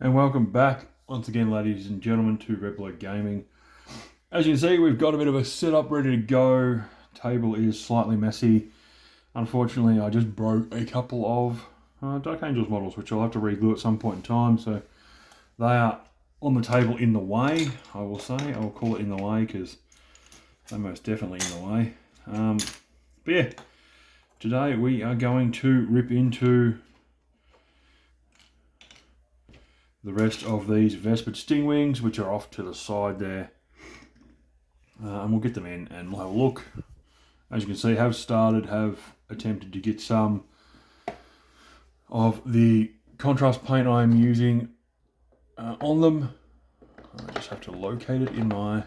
And welcome back once again, ladies and gentlemen, to Red Blood Gaming. As you can see, we've got a bit of a setup ready to go. Table is slightly messy. Unfortunately, I just broke a couple of Dark Angels models, which I'll have to reglue at some point in time. So they are on the table in the way, I will say. I will call it in the way because they're most definitely in the way. But yeah, today we are going to rip into the rest of these vespid stingwings, which are off to the side there, and we'll get them in and we'll have a look. As you can see, have attempted to get some of the contrast paint I'm using on them. I just have to locate it in my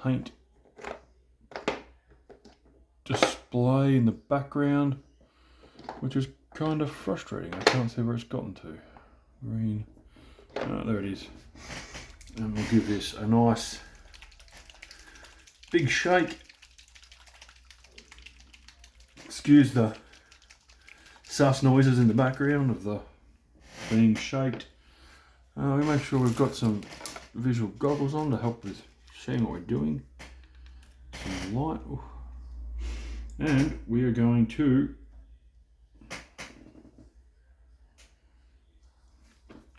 paint display in the background, which is kind of frustrating. I can't see where it's gotten to. Green. Oh, there it is. And we'll give this a nice big shake. Excuse the sus noises in the background of the being shaked. We make sure we've got some visual goggles on to help with seeing what we're doing. Some light. Ooh. And we are going to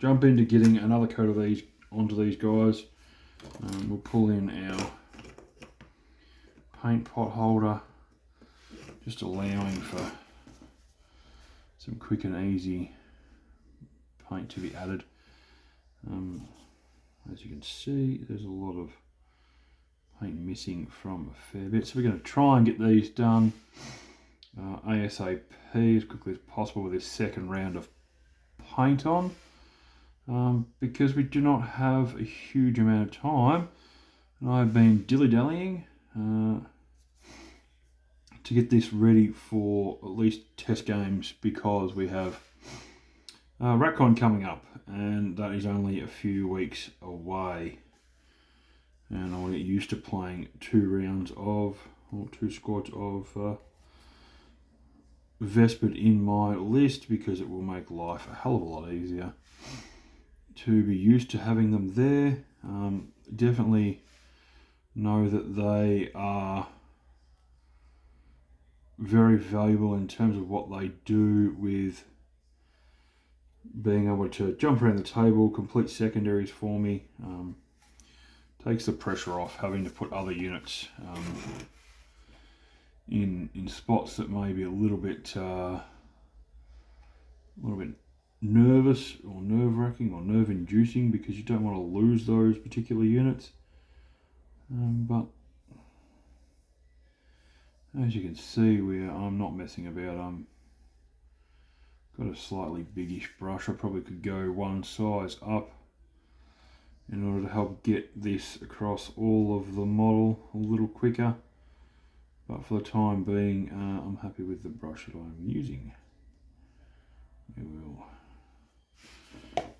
jump into getting another coat of these onto these guys. We'll pull in our paint pot holder, just allowing for some quick and easy paint to be added. As you can see, there's a lot of paint missing from a fair bit, so we're going to try and get these done ASAP as quickly as possible with this second round of paint on. Because we do not have a huge amount of time, and I've been dilly-dallying to get this ready for at least test games, because we have Ratcon coming up, and that is only a few weeks away, and I want to get used to playing two squads of vespid in my list, because it will make life a hell of a lot easier to be used to having them there. Definitely know that they are very valuable in terms of what they do with being able to jump around the table, complete secondaries for me. Takes the pressure off having to put other units in spots that may be a little bit nervous or nerve-wracking or nerve-inducing, because you don't want to lose those particular units. But as you can see, I'm not messing about. Got a slightly biggish brush. I probably could go one size up in order to help get this across all of the model a little quicker. But for the time being, I'm happy with the brush that I'm using. We will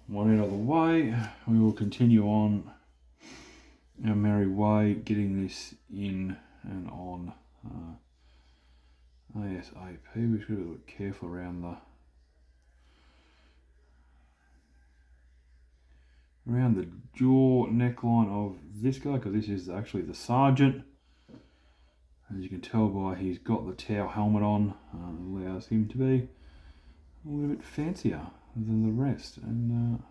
one out of the way. We will continue on our merry way, getting this in and on ASAP. We've got to look careful around the jaw neckline of this guy, because this is actually the sergeant. As you can tell by he's got the Tau helmet on, allows him to be a little bit fancier than the rest. And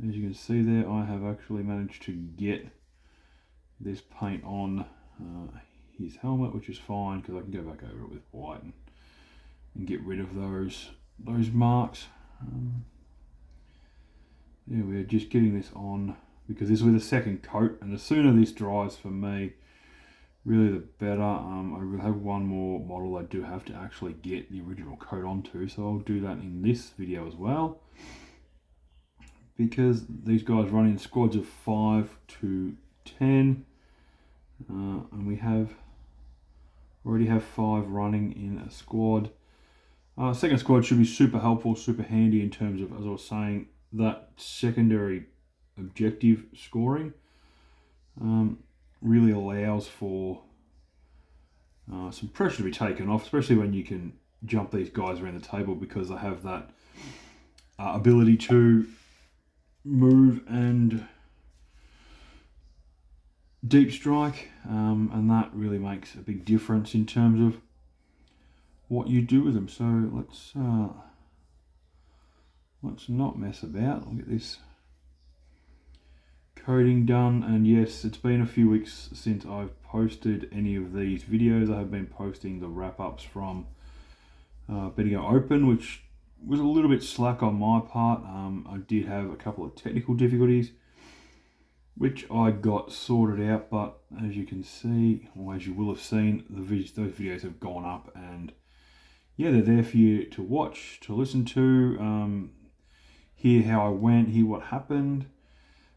as you can see there, I have actually managed to get this paint on his helmet, which is fine because I can go back over it with white and get rid of those marks. Yeah, we're just getting this on because this will be the second coat, and the sooner this dries for me, really the better. I will have one more model I do have to actually get the original coat onto, so I'll do that in this video as well, because these guys run in squads of 5 to 10, and we already have 5 running in a squad. Second squad should be super helpful, super handy in terms of, as I was saying, that secondary objective scoring. Really allows for some pressure to be taken off, especially when you can jump these guys around the table because they have that ability to move and deep strike, and that really makes a big difference in terms of what you do with them. So let's not mess about. I'll get this coding done. And yes, it's been a few weeks since I've posted any of these videos. I have been posting the wrap-ups from Bendigo Open, which was a little bit slack on my part. I did have a couple of technical difficulties which I got sorted out, but as you can see, or as you will have seen, those videos have gone up, and yeah, they're there for you to watch, to listen to, hear how I went, hear what happened.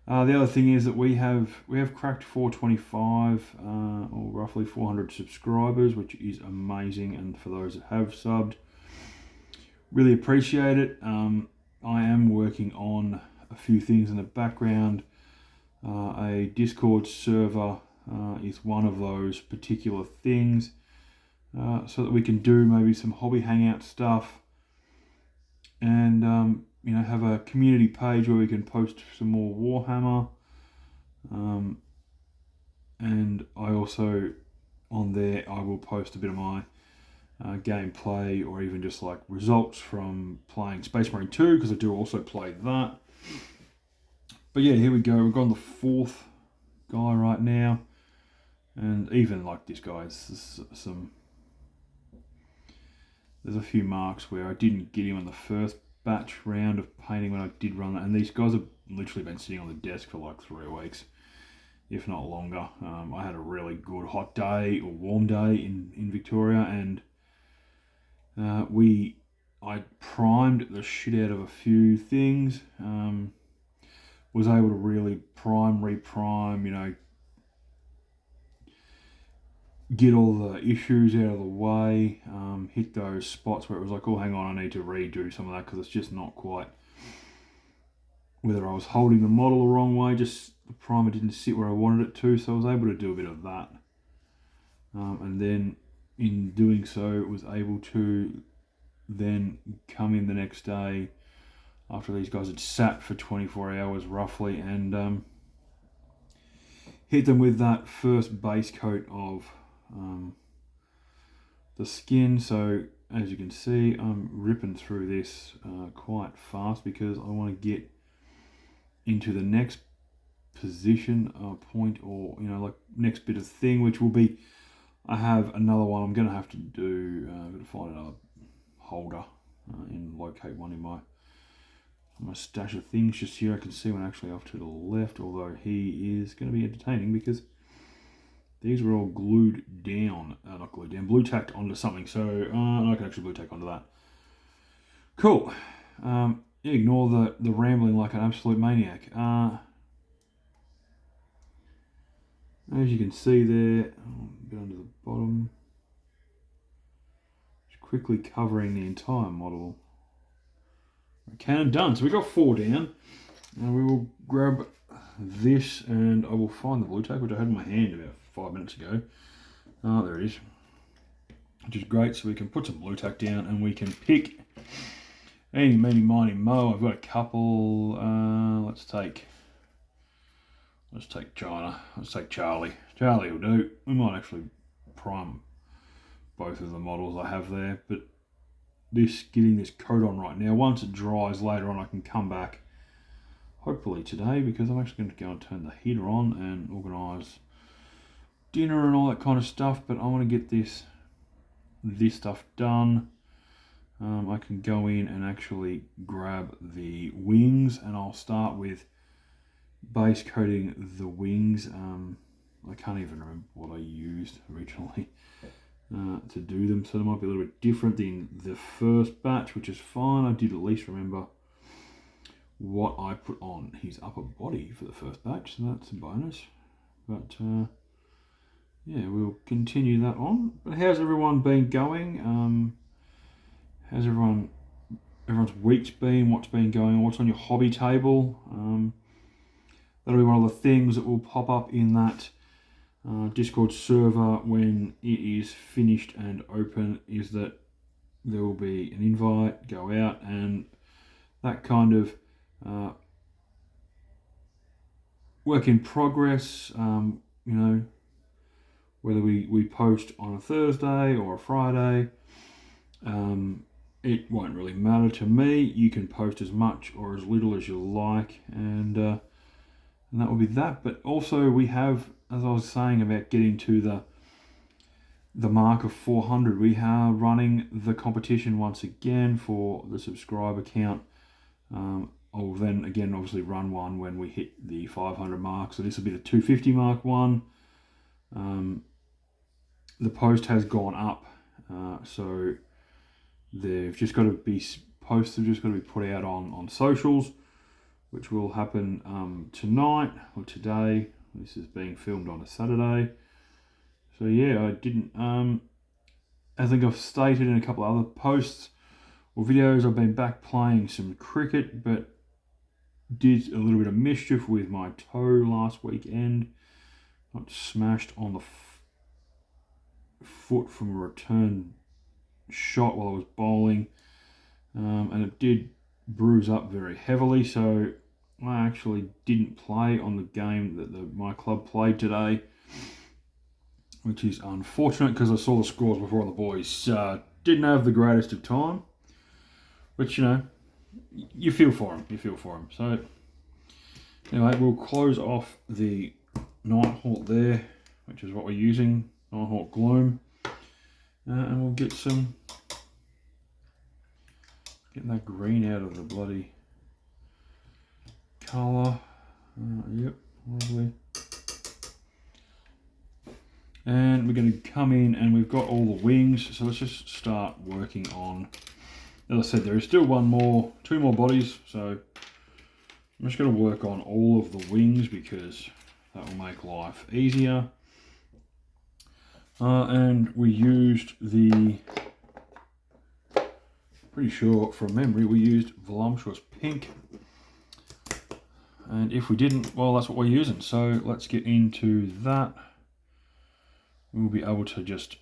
The other thing is that we have cracked 425, or roughly 400 subscribers, which is amazing, and for those that have subbed, really appreciate it. I am working on a few things in the background. A Discord server is one of those particular things, so that we can do maybe some hobby hangout stuff, and you know, have a community page where we can post some more Warhammer, and I also, on there, I will post a bit of my gameplay, or even just like results from playing Space Marine 2, because I do also play that. But yeah, here we go. We've got on the 4th guy right now, and even like this guy, there's a few marks where I didn't get him on the first batch round of painting when I did run that, and these guys have literally been sitting on the desk for like 3 weeks, if not longer. I had a really good hot day or warm day in Victoria, and I primed the shit out of a few things. Was able to really prime, reprime, you know, get all the issues out of the way, hit those spots where it was like, oh, hang on, I need to redo some of that because it's just not quite, whether I was holding the model the wrong way, just the primer didn't sit where I wanted it to, so I was able to do a bit of that. And then in doing so, was able to then come in the next day after these guys had sat for 24 hours roughly, and hit them with that first base coat of the skin. So as you can see, I'm ripping through this quite fast because I want to get into the next position point, or you know, like next bit of thing, which will be, I have another one I'm going to have to do. I'm going to find another holder and locate one in my stash of things. Just here I can see one actually off to the left, although he is going to be entertaining because these were all glued down, not glued down, blue tacked onto something, so I can actually blue tack onto that. Cool. Ignore the rambling like an absolute maniac. As you can see there, a bit under the bottom, just quickly covering the entire model. Okay, and done. So we got 4 down, and we will grab this, and I will find the blue tack, which I had in my hand about 5 minutes ago. There it is, which is great. So we can put some blue tack down, and we can pick any, meeny, miny, mo. I've got a couple. Let's take China. Let's take Charlie. Charlie will do. We might actually prime both of the models I have there, but getting this coat on right now. Once it dries later on, I can come back, hopefully today, because I'm actually going to go and turn the heater on and organise dinner and all that kind of stuff. But I want to get this stuff done. I can go in and actually grab the wings, and I'll start with base coating the wings. I can't even remember what I used originally to do them, so they might be a little bit different than the first batch, which is fine. I did at least remember what I put on his upper body for the first batch, so that's a bonus. But yeah, we'll continue that on. But how's everyone been going? How's everyone's week's been? What's been going on? What's on your hobby table? That'll be one of the things that will pop up in that Discord server when it is finished and open, is that there will be an invite, go out, and that kind of work in progress. You know, whether we post on a Thursday or a Friday, it won't really matter to me. You can post as much or as little as you like, and that will be that. But also we have, as I was saying about getting to the mark of 400, we are running the competition once again for the subscriber count. I'll then again obviously run one when we hit the 500 mark. So this will be the 250 mark one. The post has gone up, so they've just got to be posts have just got to be put out on socials, which will happen tonight or today. This is being filmed on a Saturday. So yeah, I didn't. I think I've stated in a couple of other posts or videos, I've been back playing some cricket, but did a little bit of mischief with my toe last weekend. Got smashed on the foot from a return shot while I was bowling, and it did bruise up very heavily. So I actually didn't play on the game that my club played today, which is unfortunate because I saw the scores before. The boys didn't have the greatest of time, which, you know, you feel for them. So anyway, we'll close off the Nighthawk there, which is what we're using, Nighthawk Gloom, and we'll get that green out of the bloody colour. Yep, lovely. And we're going to come in and we've got all the wings, so let's just start working on, as I said, there is still two more bodies, so I'm just going to work on all of the wings because that will make life easier. And we used pretty sure from memory, we used Voluptuous Pink. And if we didn't, well, that's what we're using. So let's get into that. We'll be able to just,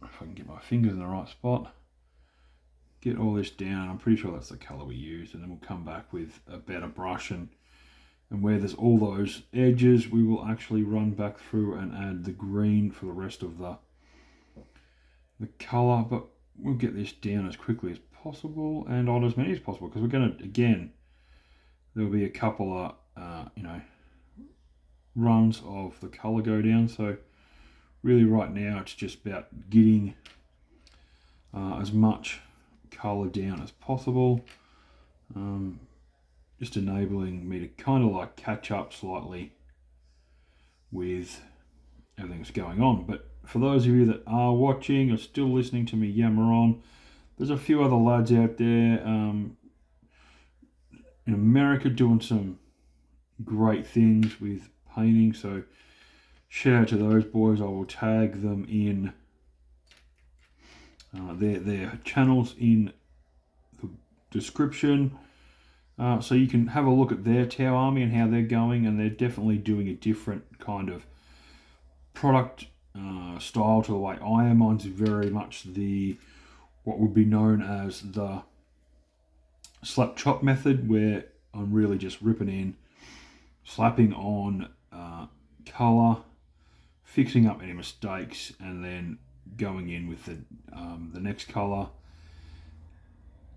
if I can get my fingers in the right spot, get all this down. I'm pretty sure that's the colour we used, and then we'll come back with a better brush, and where there's all those edges, we will actually run back through and add the green for the rest of the colour. But we'll get this down as quickly as possible and on as many as possible, because we're going to, again, there'll be a couple of runs of the colour go down. So really right now it's just about getting as much colour down as possible, just enabling me to kind of like catch up slightly with everything that's going on. But for those of you that are watching or still listening to me yammer on, there's a few other lads out there in America doing some great things with painting, so shout out to those boys. I will tag them in their channels in the description, so you can have a look at their Tau Army and how they're going, and they're definitely doing a different kind of product style to the way I am. Mine's very much what would be known as the slap chop method, where I'm really just ripping in, slapping on colour, fixing up any mistakes, and then going in with the next colour,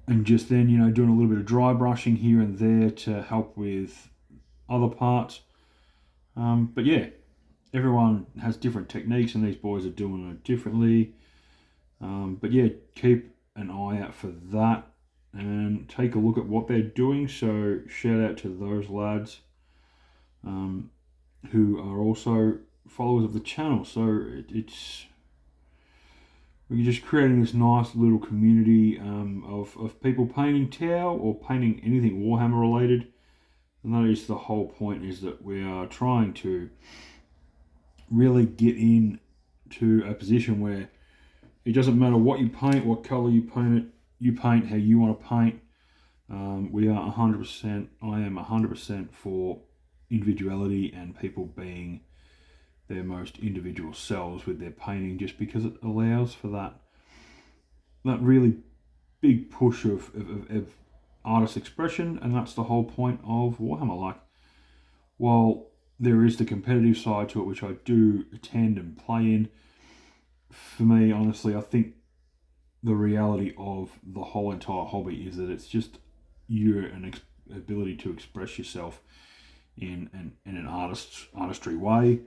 and just then, you know, doing a little bit of dry brushing here and there to help with other parts. But yeah, everyone has different techniques, and these boys are doing it differently. But yeah, keep an eye out for that and take a look at what they're doing. So shout out to those lads who are also followers of the channel. So we're just creating this nice little community of people painting Tau or painting anything Warhammer related. And that is the whole point, is that we are trying to really get into a position where it doesn't matter what you paint, what colour you paint it, you paint how you want to paint. We are 100%, I am 100% for individuality and people being their most individual selves with their painting, just because it allows for that really big push of artist expression, and that's the whole point of Warhammer. Like, while there is the competitive side to it, which I do attend and play in, for me, honestly, I think the reality of the whole entire hobby is that it's just an ability to express yourself in an artistry way,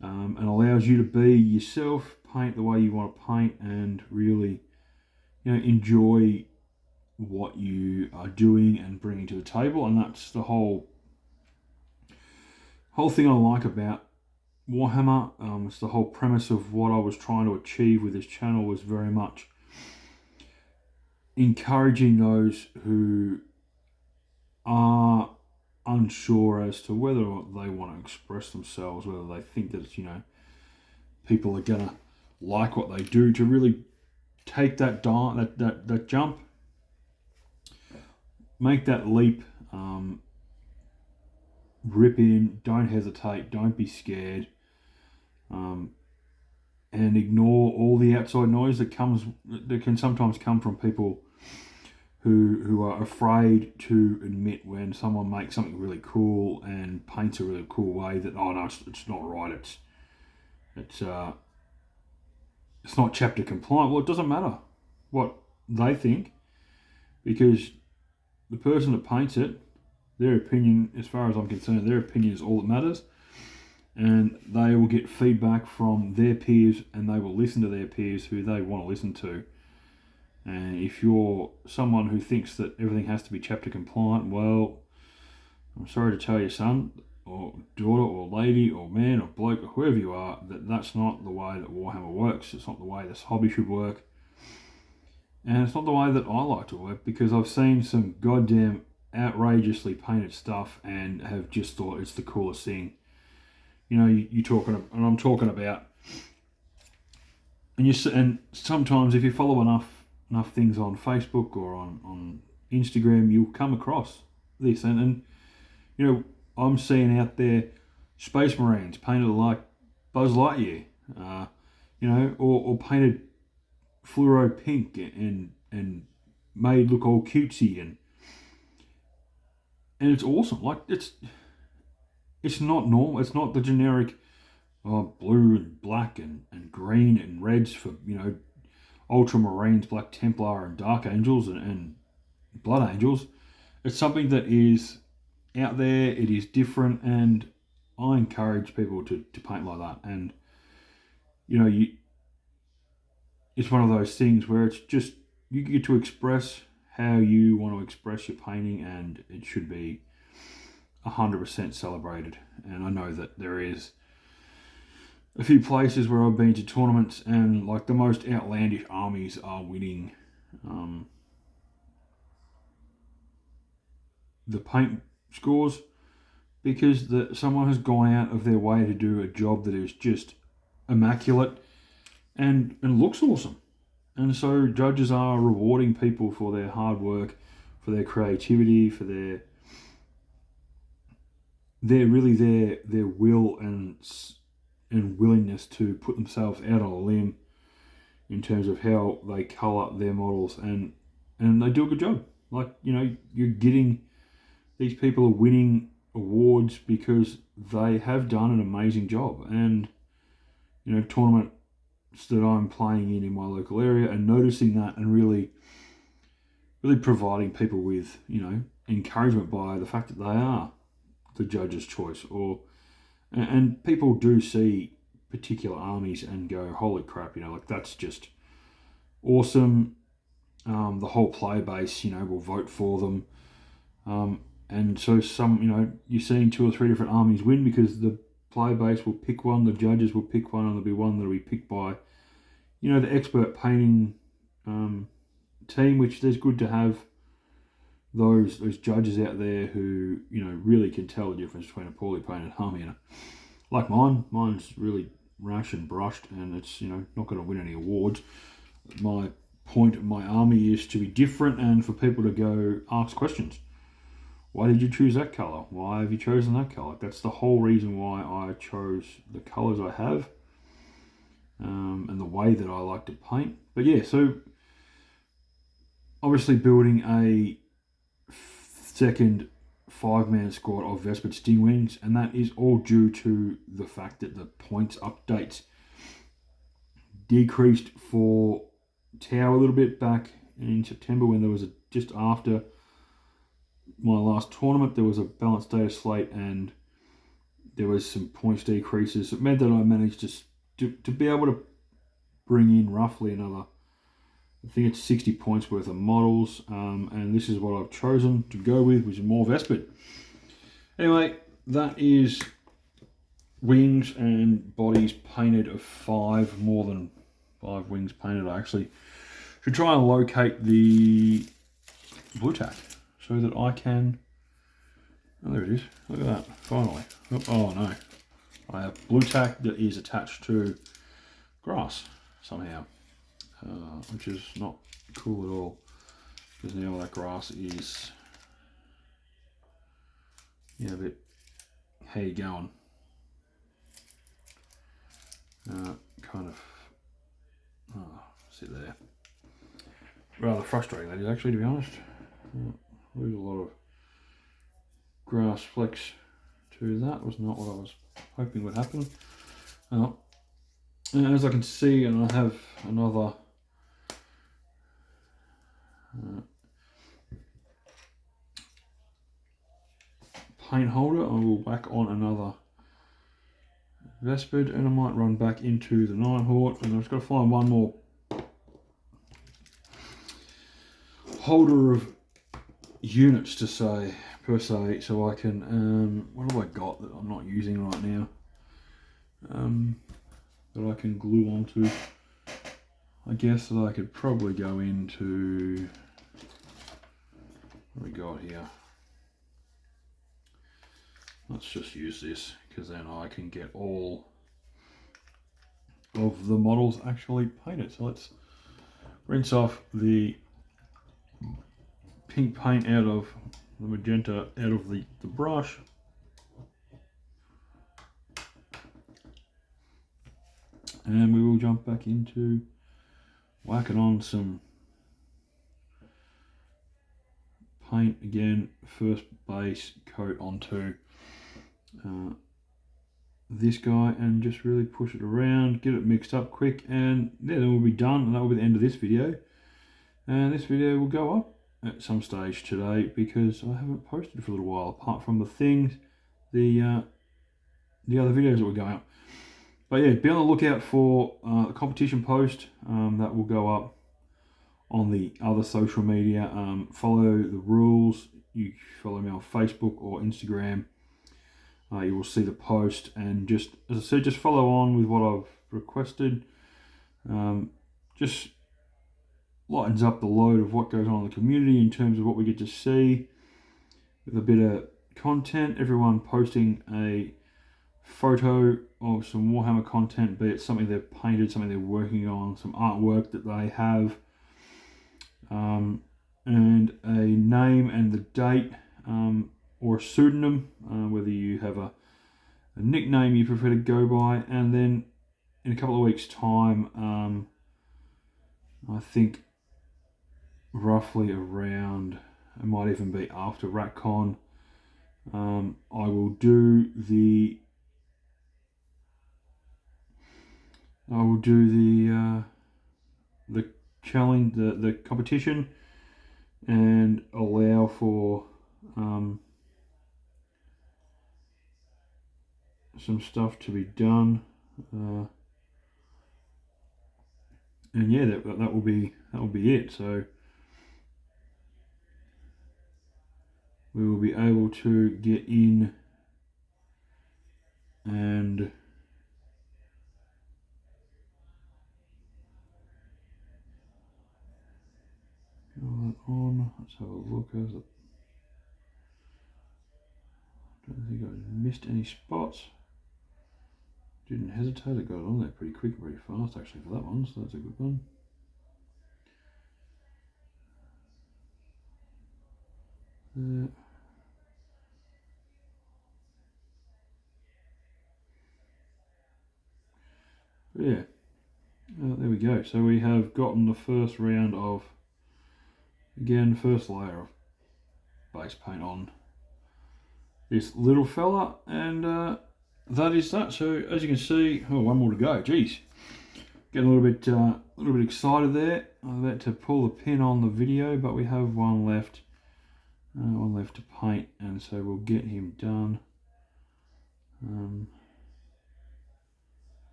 and allows you to be yourself, paint the way you want to paint, and really, enjoy what you are doing and bringing to the table. And that's the whole thing I like about Warhammer. It's the whole premise of what I was trying to achieve with this channel, was very much encouraging those who are unsure as to whether or not they want to express themselves, whether they think that people are gonna like what they do, to really take that jump, make that leap, rip in, don't hesitate, don't be scared, and ignore all the outside noise that can sometimes come from people who are afraid to admit when someone makes something really cool and paints a really cool way that, oh no, it's not right, it's not chapter compliant. Well, it doesn't matter what they think, because the person that paints it, their opinion, as far as I'm concerned, their opinion is all that matters, and they will get feedback from their peers, and they will listen to their peers who they want to listen to. And if you're someone who thinks that everything has to be chapter compliant, well, I'm sorry to tell you, son, or daughter, or lady, or man, or bloke, or whoever you are, that's not the way that Warhammer works. It's not the way this hobby should work. And it's not the way that I like to work, because I've seen some goddamn outrageously painted stuff and have just thought it's the coolest thing. You're talking, and I'm talking about, and sometimes if you follow enough things on Facebook or on Instagram, you'll come across this, and I'm seeing out there Space Marines painted like Buzz Lightyear, or painted fluoro pink and made look all cutesy, and it's awesome. Like, it's not normal. It's not the generic blue and black and green and reds for Ultramarines, Black Templar, and Dark Angels and Blood Angels. It's something that is out there. It is different, and I encourage people to paint like that. And it's one of those things where it's just, you get to express how you want to express your painting, and it should be 100% celebrated. And I know that there is a few places where I've been to tournaments, and like the most outlandish armies are winning the paint scores, because someone has gone out of their way to do a job that is just immaculate and looks awesome. And so judges are rewarding people for their hard work, for their creativity, for their will and willingness to put themselves out on a limb in terms of how they colour their models, and they do a good job. Like, you're getting, these people are winning awards because they have done an amazing job. And tournaments that I'm playing in my local area, and noticing that, and really providing people with encouragement by the fact that they are the judge's choice, and people do see particular armies and go, holy crap, like, that's just awesome. The whole player base, will vote for them. And so you're seeing 2 or 3 different armies win because the player base will pick one, the judges will pick one, and there'll be one that'll be picked by, the expert painting team, which there's good to have those judges out there who, really can tell the difference between a poorly painted army and like mine's really rash and brushed, and it's, not going to win any awards. My point of my army is to be different, and for people to go ask questions. Why did you choose that colour? Why have you chosen that colour? That's the whole reason why I chose the colours I have, and the way that I like to paint. But yeah, so I obviously building a second 5-man squad of vespid stingwings, and that is all due to the fact that the points updates decreased for Tau a little bit back in September when there was just after my last tournament, there was a balanced data slate and there was some points decreases. It meant that I managed to be able to bring in roughly another, I think it's 60 points worth of models, and this is what I've chosen to go with, which is more vespid. Anyway, that is wings and bodies painted of 5, more than 5 wings painted. I actually should try and locate the blue tack so that I can, oh there it is, look at that, finally. Oh no, I have blue tack that is attached to grass somehow, which is not cool at all, because now that grass is, yeah, a bit, how you going? Kind of, sit there. Rather frustrating that is, actually, to be honest. Lose a lot of grass flecks to that. Was not what I was hoping would happen. And as I can see, and I have another paint holder, I will whack on another vespid, and I might run back into the Nighthawk, and I've just got to find one more holder of units to say, per se, so I can, what have I got that I'm not using right now, that I can glue onto. I guess that I could probably go into, what have we got here? Let's just use this, because then I can get all of the models actually painted. So let's rinse off the pink paint out of the magenta out of the brush. And we will jump back into whacking on some paint again, first base coat onto this guy, and just really push it around, get it mixed up quick, and yeah, then we'll be done, and that will be the end of this video. And this video will go up at some stage today, because I haven't posted for a little while, apart from the things, the other videos that were going up. But yeah, be on the lookout for a competition post that will go up on the other social media. Follow the rules. You follow me on Facebook or Instagram. You will see the post, and just, as I said, just follow on with what I've requested. Just lightens up the load of what goes on in the community in terms of what we get to see with a bit of content. Everyone posting a photo of some Warhammer content, be it something they've painted, something they're working on, some artwork that they have, and a name and the date, or a pseudonym, whether you have a nickname you prefer to go by. And then in a couple of weeks time, I think roughly around, it might even be after Ratcon, I will do the challenge, the competition, and allow for some stuff to be done, and yeah, that will be it. So we will be able to get in and go that on. Let's have a look. I don't think I missed any spots. Didn't hesitate. I got it on there pretty quick, pretty fast actually for that one, so that's a good one. Yeah, there we go. So we have gotten the first round of Again, first layer of base paint on this little fella, and that is that. So as you can see, oh, one more to go. Geez, getting a little bit excited there. I'm about to pull the pin on the video, but we have one left to paint, and so we'll get him done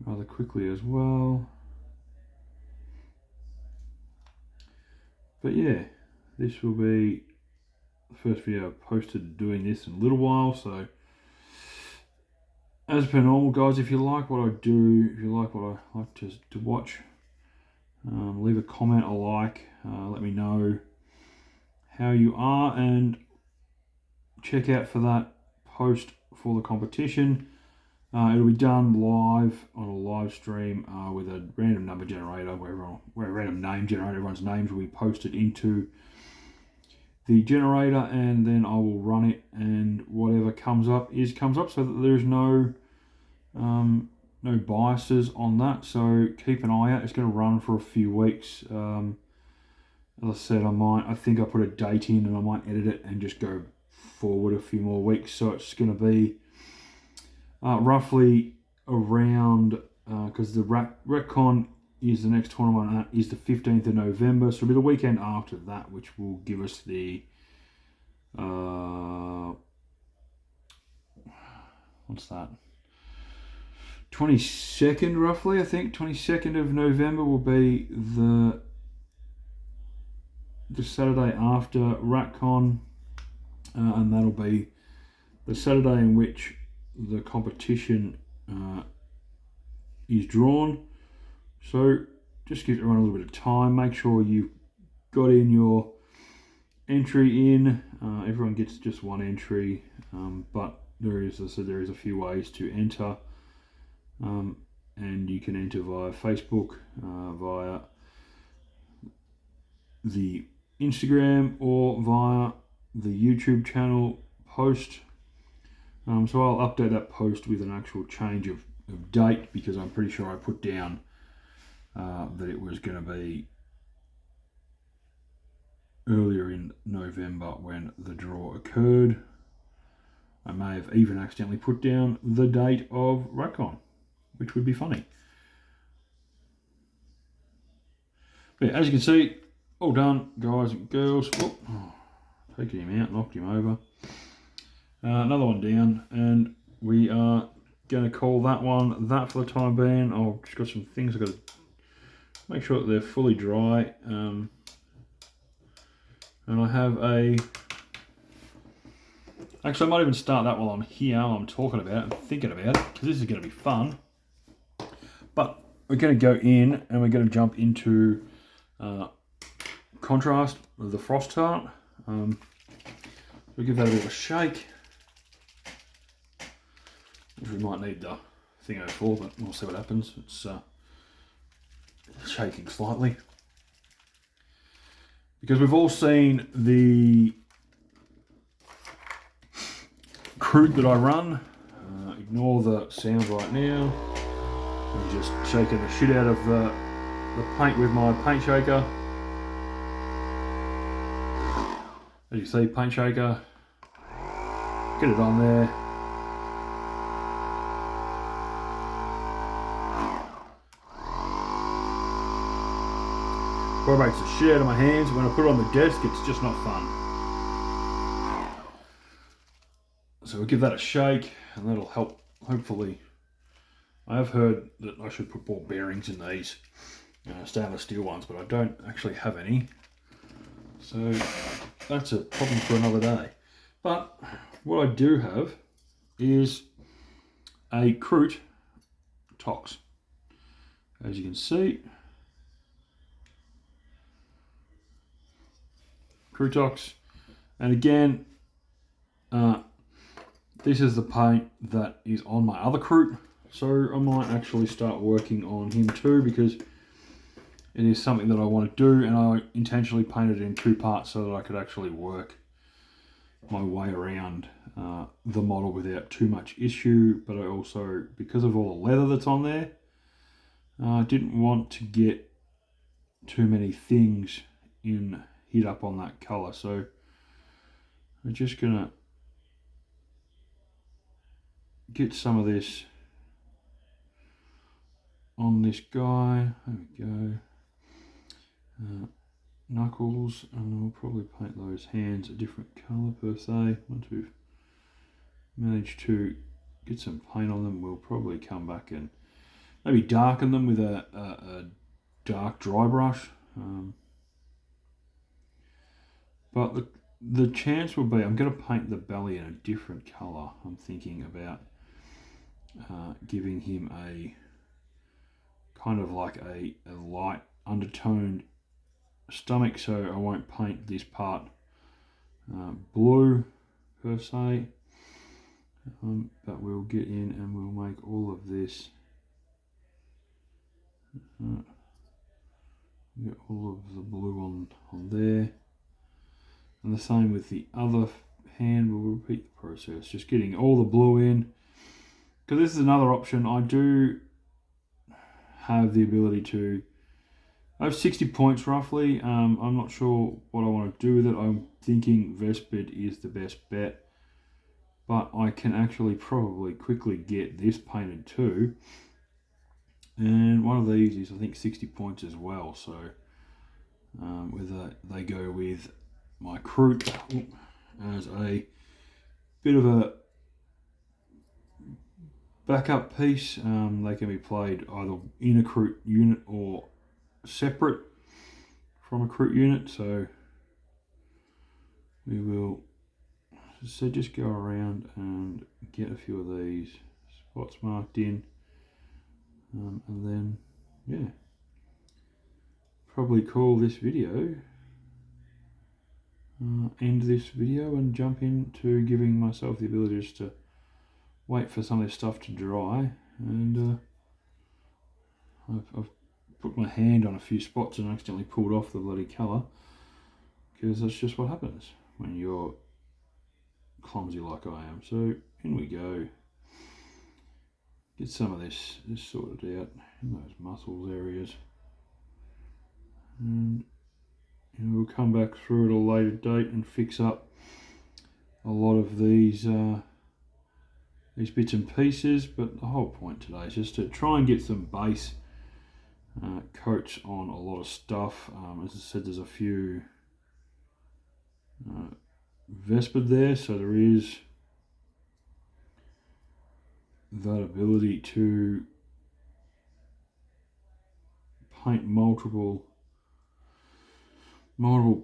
rather quickly as well. But yeah, this will be the first video I've posted doing this in a little while. So as per normal, guys, if you like what I do, if you like what I like to watch, leave a comment, a like, let me know how you are, and check out for that post for the competition. It'll be done live on a live stream with a random number generator, where a random name generator, everyone's names will be posted into the generator, and then I will run it, and whatever comes up, so that there's no biases on that. So keep an eye out. It's going to run for a few weeks. As I said, I think I put a date in, and I might edit it and just go forward a few more weeks. So it's going to be roughly around, because the Ratcon is the next tournament, is the 15th of November, so it'll be the weekend after that, which will give us the what's that, 22nd, roughly. I think 22nd of November will be the Saturday after Ratcon, and that'll be the Saturday in which the competition is drawn. So just give everyone a little bit of time. Make sure you've got in your entry in. Everyone gets just one entry, but there is a few ways to enter, and you can enter via Facebook, via the Instagram, or via the YouTube channel post. So I'll update that post with an actual change of date, because I'm pretty sure I put down that it was going to be earlier in November when the draw occurred. I may have even accidentally put down the date of Ratcon, which would be funny. But as you can see, all done, guys and girls. Oh, taking him out, knocked him over. Another one down, and we are going to call that one that for the time being. I've just got some things I've got to make sure that they're fully dry, and I have actually, I might even start that while I'm here, while I'm talking about it and thinking about it, because this is going to be fun. But we're going to go in, and we're going to jump into contrast with the frost tart. We'll give that a bit of a shake. We might need the thing over, but we'll see what happens. It's shaking slightly, because we've all seen the crude that I run. Ignore the sound right now. I'm just shaking the shit out of the paint with my paint shaker. As you see, paint shaker, get it on there. It makes the shit out of my hands. When I put it on the desk, it's just not fun. So we'll give that a shake, and that'll help, hopefully. I have heard that I should put ball bearings in these stainless steel ones, but I don't actually have any. So that's a problem for another day. But what I do have is a Crute Tox. As you can see, Crutox, and again, this is the paint that is on my other Crute, so I might actually start working on him too, because it is something that I want to do, and I intentionally painted it in two parts so that I could actually work my way around the model without too much issue. But I also, because of all the leather that's on there, didn't want to get too many things in hit up on that colour. So we're just gonna get some of this on this guy. There we go. Knuckles, and we'll probably paint those hands a different colour per se. Once we've managed to get some paint on them, we'll probably come back and maybe darken them with a dark dry brush. But the chance will be I'm going to paint the belly in a different colour. I'm thinking about giving him a kind of like a light undertoned stomach, so I won't paint this part blue per se, but we'll get in and we'll make all of this get all of the blue on there, and the same with the other hand. We'll repeat the process, just getting all the blue in, because this is another option. I do have the ability to, I have 60 points roughly. I'm not sure what I want to do with it. I'm thinking vespid is the best bet, but I can actually probably quickly get this painted too. And one of these is, I think, 60 points as well. So whether they go with my Kroot as a bit of a backup piece, they can be played either in a Kroot unit or separate from a Kroot unit. So we will just go around and get a few of these spots marked in, and then yeah, probably call this video, end this video, and jump into giving myself the ability just to wait for some of this stuff to dry. And I've put my hand on a few spots and accidentally pulled off the bloody colour, because that's just what happens when you're clumsy like I am. So in we go. Get some of this sorted out in those muscles areas, and we'll come back through at a later date and fix up a lot of these bits and pieces. But the whole point today is just to try and get some base coats on a lot of stuff. As I said, there's a few vespid there, so there is that ability to paint multiple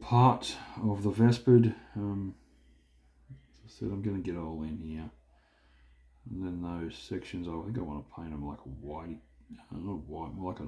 parts of the vespid. As I said, I'm going to get all in here, and then those sections, I think I want to paint them like a white, not white, more like an